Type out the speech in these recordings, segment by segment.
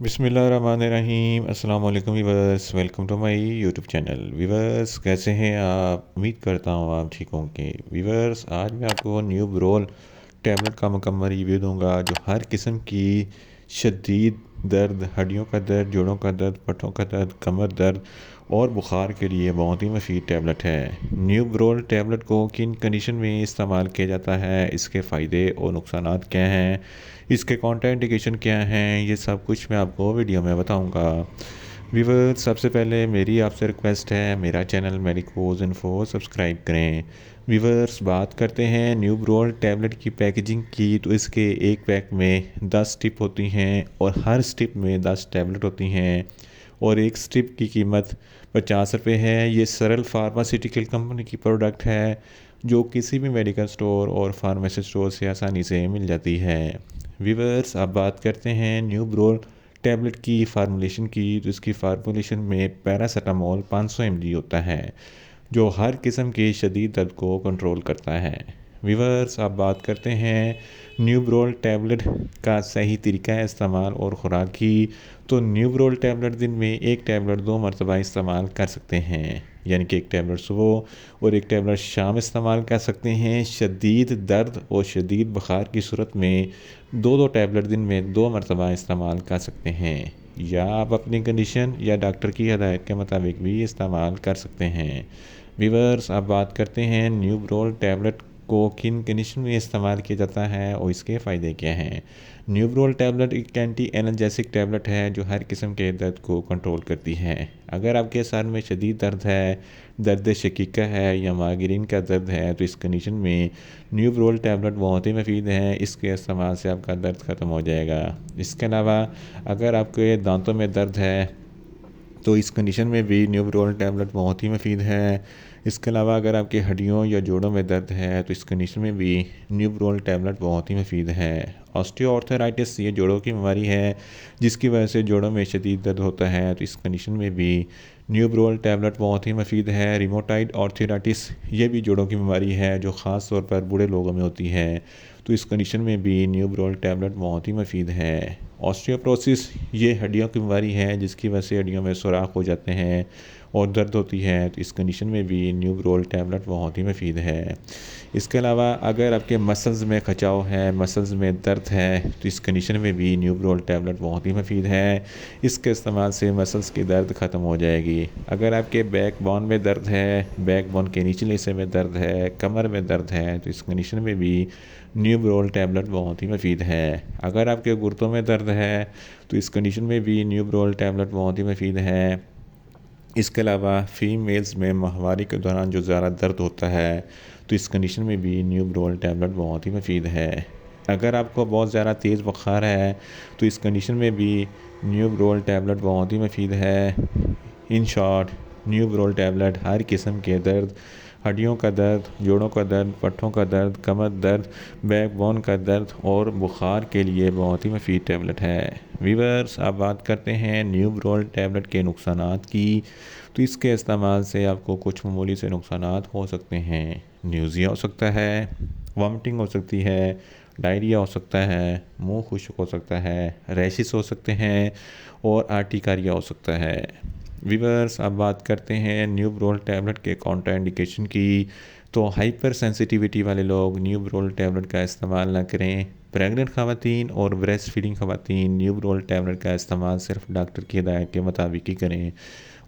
बिस्मिल्लाहिर्रहमानिर्रहीम अस्सलाम वालेकुम viewers, welcome to my YouTube channel. Viewers, कैसे हैं आप? उम्मीद करता हूँ आप ठीक होंगे। वीवर्स, आज मैं आपको न्यू ब्रोल टैबलेट का मुकम्मल रिव्यू दूंगा जो हर किस्म की शदीद दर्द, हड्डियों का दर्द, जोड़ों का दर्द, पट्टों का दर्द, कमर दर्द और बुखार के लिए बहुत ही मुफीद टैबलेट है। न्यू ब्रोल टैबलेट को किन कंडीशन में इस्तेमाल किया जाता है, इसके फ़ायदे और नुकसान क्या हैं, इसके कॉन्ट्राइंडिकेशन क्या हैं, ये सब कुछ मैं आपको वीडियो में बताऊंगा। व्यूअर्स, सबसे पहले मेरी आपसे रिक्वेस्ट है, मेरा चैनल मेडिकोज इन्फो सब्सक्राइब करें। व्यूअर्स, बात करते हैं न्यू ब्रोल टैबलेट की पैकेजिंग की, तो इसके एक पैक में 10 स्ट्रिप होती हैं और हर स्ट्रिप में 10 टैबलेट होती हैं और एक स्ट्रिप की कीमत 50 रुपये है। ये सरल फार्मास्यूटिकल कंपनी की प्रोडक्ट है जो किसी भी मेडिकल स्टोर और फार्मेसी स्टोर से आसानी से मिल जाती है। व्यूअर्स, अब बात करते हैं न्यू ब्रोल टैबलेट की फार्मूलेशन की, तो इसकी फार्मूलेशन में पैरासीटामोल 500 mg होता है जो हर किस्म के शदीद दर्द को कंट्रोल करता है। व्यूअर्स, अब बात करते हैं न्यू ब्रोल टैबलेट का सही तरीका है इस्तेमाल और ख़ुराक की। तो न्यू ब्रोल टैबलेट दिन में एक टैबलेट 2 मरतबा इस्तेमाल कर सकते हैं, यानी कि एक टैबलेट सुबह और एक टैबलेट शाम इस्तेमाल कर सकते हैं। शदीद दर्द और शदीद बुखार की सूरत में दो दो टैबलेट दिन में 2 मरतबा इस्तेमाल कर सकते हैं, या आप अपनी कंडीशन या डॉक्टर की हदायत के मुताबिक भी इस्तेमाल कर सकते हैं। व्यूअर्स, अब बात करते हैं न्यू ब्रोल टैबलेट को किन कंडीशन में इस्तेमाल किया जाता है और इसके फ़ायदे क्या हैं। न्यू ब्रोल टैबलेट एक एंटी एनर्जेसिक टैबलेट है जो हर किस्म के दर्द को कंट्रोल करती है। अगर आपके सर में शदीद दर्द है, दर्द शकीका है या माइग्रेन का दर्द है, तो इस कंडीशन में न्यू ब्रोल टैबलेट बहुत ही मुफीद है। इसके इस्तेमाल से आपका दर्द ख़त्म हो जाएगा। इसके अलावा अगर आपके दांतों में दर्द है तो इस कंडीशन में भी न्यू ब्रोल टैबलेट बहुत ही मुफीद है। इसके अलावा अगर आपकी हड्डियों या जोड़ों में दर्द है तो इस कंडीशन में भी न्यू ब्रोल टैबलेट बहुत ही मुफीद है। ऑस्टियोआर्थराइटिस ये जोड़ों की बीमारी है जिसकी वजह से जोड़ों में शदीद दर्द होता है, तो इस कंडीशन में भी न्यू ब्रोल टैबलेट बहुत ही मुफीद है। रिमोटाइड आर्थराइटिस ये भी जोड़ों की बीमारी है जो ख़ास तौर पर बूढ़े लोगों में होती है, तो इस कंडीशन में भी न्यू ब्रोल टैबलेट बहुत ही मुफीद है। ऑस्टियोप्रोसिस ये हड्डियों की बीमारी है जिसकी वजह से हड्डियों में सुराख हो जाते हैं और दर्द होती है, तो इस कंडीशन में भी न्यू ब्रोल टैबलेट बहुत ही मुफीद है। इसके अलावा अगर आपके मसल्स में खिंचाव है, मसल्स में दर्द है, तो इस कंडीशन में भी न्यू ब्रोल टैबलेट बहुत ही मुफीद है। इसके इस्तेमाल से मसल्स की दर्द ख़त्म हो जाएगी। अगर आपके बैक बोन में दर्द है, बैक बोन के निचले हिस्से में दर्द है, कमर में दर्द है, तो इस कंडीशन में भी न्यू ब्रोल टैबलेट बहुत ही मुफीद है। अगर आपके गुर्दों में दर्द है तो इस कंडीशन में भी न्यू ब्रोल टैबलेट बहुत ही मुफीद है। इसके अलावा फीमेल्स में माहवारी के दौरान जो ज़्यादा दर्द होता है, तो इस कंडीशन में भी न्यू ब्रोल टैबलेट बहुत ही मुफीद है। अगर आपको बहुत ज़्यादा तेज़ बुखार है तो इस कंडीशन में भी न्यू ब्रोल टैबलेट बहुत ही मुफीद है। इन शॉर्ट, न्यू ब्रोल टैबलेट हर किस्म के दर्द, हड्डियों का दर्द, जोड़ों का दर्द, पट्टों का दर्द, कमर दर्द, बैक बोन का दर्द और बुखार के लिए बहुत ही मुफीद टैबलेट है। वीवर्स, अब बात करते हैं न्यू ब्रोल टैबलेट के नुकसानात की, तो इसके इस्तेमाल से आपको कुछ मामूली से नुकसानात हो सकते हैं। न्यूज़िया हो सकता है, वॉमिटिंग हो सकती है, डायरिया हो सकता है, मुंह खुश्क हो सकता है, रैशेस हो सकते हैं और आर्टिकारिया हो सकता है। वीवर्स, अब बात करते हैं न्यू ब्रोल टैबलेट के कॉन्ट्राइंडिकेशन की, तो हाइपर सेंसिटिविटी वाले लोग न्यू ब्रोल टैबलेट का इस्तेमाल ना करें। प्रेग्नेंट ख़वातीन और ब्रेस्ट फीडिंग ख़वातीन न्यू ब्रोल टैबलेट का इस्तेमाल सिर्फ डॉक्टर की हिदायत के मुताबिक ही करें।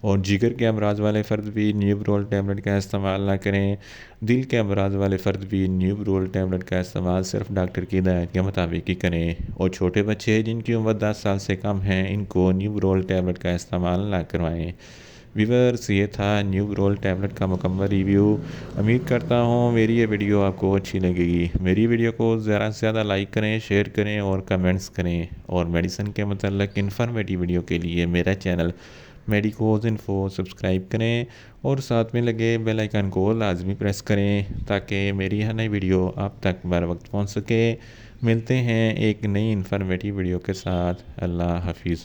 और जिगर के अमराज वाले फ़र्द भी न्यू ब्रोल टैबलेट का इस्तेमाल ना करें। दिल के अमराज वाले फ़र्द भी न्यू ब्रोल टैबलेट का इस्तेमाल सिर्फ डॉक्टर की हिदायत के मुताबिक ही करें। और छोटे बच्चे जिनकी उम्र 10 साल से कम है, इनको न्यू ब्रोल टैबलेट का इस्तेमाल ना करवाएं। व्यूअर्स, ये था न्यू ब्रोल टैबलेट का मुकम्मल रिव्यू। उम्मीद करता हूँ मेरी ये वीडियो आपको अच्छी लगेगी। मेरी वीडियो को ज़्यादा से ज़्यादा लाइक करें, शेयर करें और कमेंट्स करें। और मेडिसिन के मतलब इन्फॉर्मेटिव वीडियो के लिए मेरा चैनल मेडिकोज इन्फो सब्सक्राइब करें और साथ में लगे बेल आइकन को लाजमी प्रेस करें ताकि मेरी हर नई वीडियो आप तक बर वक्त पहुँच सके। मिलते हैं एक नई इन्फॉर्मेटिव वीडियो के साथ। अल्लाह हाफिज़।